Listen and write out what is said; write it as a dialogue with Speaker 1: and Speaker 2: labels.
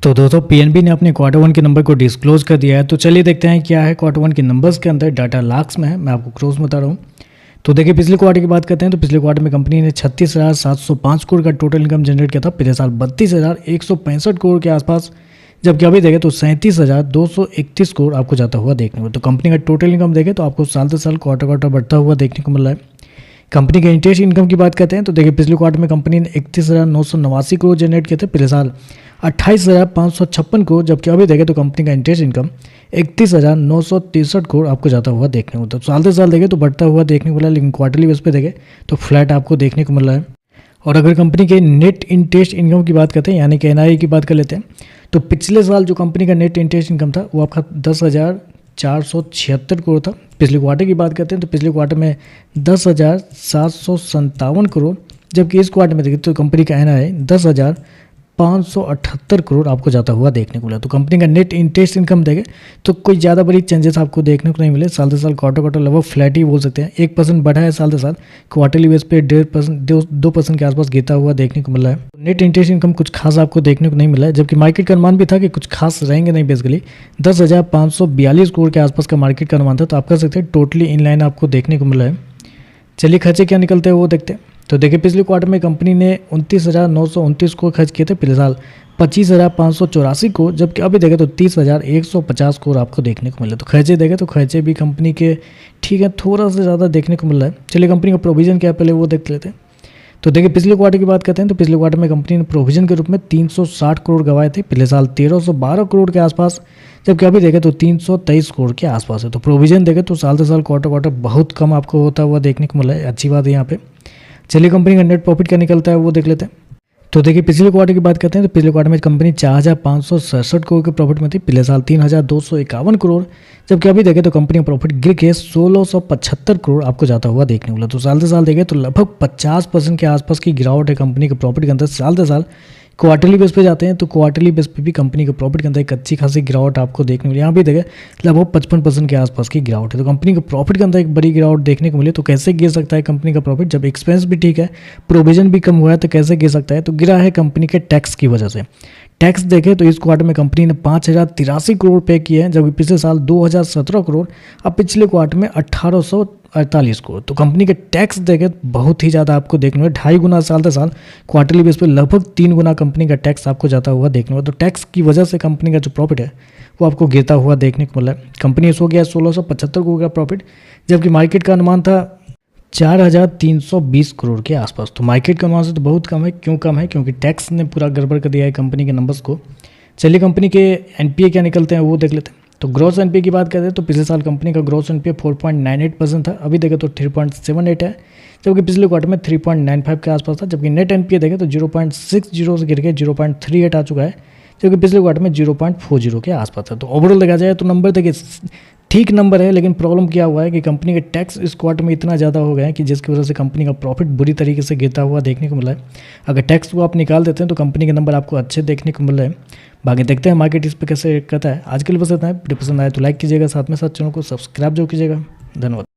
Speaker 1: तो दोस्तों पीएनबी ने अपने क्वार्टर वन के नंबर को डिस्क्लोज कर दिया है। तो चलिए देखते हैं क्या है क्वार्टर वन के नंबर्स के अंदर। डाटा लाख्स में है, मैं आपको क्रॉस बता रहा हूँ। तो देखिए पिछले क्वार्टर की बात करते हैं तो पिछले क्वार्टर में कंपनी ने 36,705 करोड़ का टोटल इनकम जनरेट किया था। पिछले साल 32,165 करोड़ के आसपास, जबकि अभी देखें तो 37,231 करोड़ आपको जाता हुआ देखने को। तो कंपनी का टोटल इनकम देखें तो आपको साल से साल क्वार्टर बढ़ता हुआ देखने को मिल रहा है। कंपनी के इंटरेस्ट इनकम की बात करते हैं तो देखिए पिछले क्वार्टर में कंपनी ने 31,989 करोड़ जनरेट किए थे। पिछले साल 28,556 करोड़, जबकि अभी देखें तो कंपनी का इंटरेस्ट इनकम 31,963 करोड़ आपको जाता हुआ देखने को। तो साल से साल देखें तो बढ़ता हुआ देखने को मिला है, लेकिन क्वार्टरली बेस पे देखें तो फ्लैट आपको देखने को मिल रहा है। और अगर कंपनी के नेट इंटरेस्ट इनकम की बात करते हैं यानी कि एनआई की बात कर लेते हैं तो पिछले साल जो कंपनी का नेट इंटरेस्ट इनकम था वो आपका 10,476 करोड़ था। पिछले क्वार्टर की बात करते हैं तो पिछले क्वार्टर में 10,757 करोड़, जबकि इस क्वार्टर में देखिए तो कंपनी का एनआई 10,578 करोड़ आपको जाता हुआ देखने को मिला। तो कंपनी का नेट इंटरेस्ट इनकम देखें तो कोई ज़्यादा बड़ी चेंजेस आपको देखने को नहीं मिले। साल से साल क्वार्टर लगभग फ्लैट ही बोल सकते हैं। 1% बढ़ा है साल से साल, क्वार्टरली बेस पे 2% के आसपास गिरता हुआ देखने को मिला है। नेट इंटरेस्ट इनकम कुछ खास आपको देखने को नहीं मिला है, जबकि मार्केट का अनुमान भी था कि कुछ खास रहेंगे नहीं। बेसिकली 10,542 करोड़ के आसपास का मार्केट का अनुमान था। तो आप कह सकते हैं टोटली इनलाइन आपको देखने को मिला है। चलिए खर्चे क्या निकलते हैं वो देखते हैं। तो देखिए पिछले क्वार्टर में कंपनी ने 29,929 करोड़ खर्च किए थे। पिछले साल 25,584 करोड़, जबकि अभी देखें तो 30,150 करोड़ आपको देखने को मिले। तो खर्चे देखें तो खर्चे भी कंपनी के ठीक है, थोड़ा सा ज़्यादा देखने को मिल रहा है। चलिए कंपनी का प्रोविजन क्या है पहले वो देख लेते हैं। तो देखिए पिछले क्वार्टर की बात करते हैं तो पिछले क्वार्टर में कंपनी ने प्रोविजन के रूप में 360 करोड़ गंवाए थे। पिछले साल 1,312 करोड़ के आसपास, जबकि अभी देखें तो 323 करोड़ के आसपास है। तो प्रोविजन देखें तो साल से साल क्वार्टर बहुत कम आपको होता हुआ देखने को मिला है। अच्छी बात है यहाँ पे। चलिए कंपनी का नेट प्रॉफिट क्या निकलता है वो देख लेते हैं। तो देखिए पिछले क्वार्टर की बात करते हैं तो पिछले क्वार्टर में कंपनी 4,567 करोड़ के प्रॉफिट में थी। पिछले साल 3,251 करोड़, जबकि अभी देखें तो कंपनी का प्रॉफिट गिर के 1,675 करोड़ आपको जाता हुआ देखने को मिला। तो साल से साल देखें तो लगभग 50% के आसपास की गिरावट है कंपनी के प्रॉफिट के अंदर। साल से साल क्वार्टरली बेस पे जाते हैं तो क्वार्टरली बेस पे भी कंपनी के प्रॉफिट के अंदर एक अच्छी खासी गिरावट आपको देखने को मिली। यहाँ भी देखें लगभग 55% के आसपास की गिरावट है। तो कंपनी के प्रॉफिट के अंदर एक बड़ी गिरावट देखने को मिली। तो कैसे गिर सकता है कंपनी का प्रॉफिट? जब एक्सपेंस भी ठीक है, प्रोविजन भी कम हुआ है, तो कैसे गिर सकता है? तो गिरा है कंपनी के टैक्स की वजह से। टैक्स देखें तो इस क्वार्टर में कंपनी ने 5,083 करोड़ पे किए हैं, जबकि पिछले साल 2,017 करोड़, अब पिछले क्वार्टर में 1,848 करोड़। तो कंपनी के टैक्स देखें बहुत ही ज़्यादा आपको देखने को 2.5 गुना साल से साल क्वार्टरली बेस पे लगभग 3 गुना कंपनी का टैक्स आपको जाता हुआ देखने को। तो टैक्स की वजह से कंपनी का जो प्रॉफिट है वो आपको गिरता हुआ देखने को मिला है। कंपनी सो गया 1,675 करोड़ का प्रॉफिट, जबकि मार्केट का अनुमान था 4,320 करोड़ के आसपास। तो मार्केट के अनुमान से तो बहुत कम है। क्यों कम है? क्योंकि टैक्स ने पूरा गड़बड़ कर दिया है कंपनी के नंबर्स को। चलिए कंपनी के एनपीए क्या निकलते हैं वो देख लेते हैं। तो ग्रॉस एनपीए की बात करते हैं तो पिछले साल कंपनी का ग्रॉस एनपीए 4.98% था। अभी देखें तो 3.78 है, जबकि पिछले क्वार्टर में 3.95 के आसपास था। जबकि नेट एनपीए देखें तो 0.60 से गिर के 0.38 आ चुका है, जबकि पिछले क्वार्टर में 0.40 के आसपास था। तो ओवरऑल देखा जाए तो नंबर देखिए ठीक नंबर है, लेकिन प्रॉब्लम क्या हुआ है कि कंपनी के टैक्स इस क्वार्टर में इतना ज़्यादा हो गया है कि जिसकी वजह से कंपनी का प्रॉफिट बुरी तरीके से गिरता हुआ देखने को मिला है। अगर टैक्स को आप निकाल देते हैं तो कंपनी के नंबर आपको अच्छे देखने को मिल रहे हैं। बाकी देखते हैं मार्केट इस पर कैसे करता है। आज के लिए बस इतना है। वीडियो पसंद आए तो लाइक कीजिएगा, साथ में साथ चैनल को सब्सक्राइब जरूर कीजिएगा। धन्यवाद।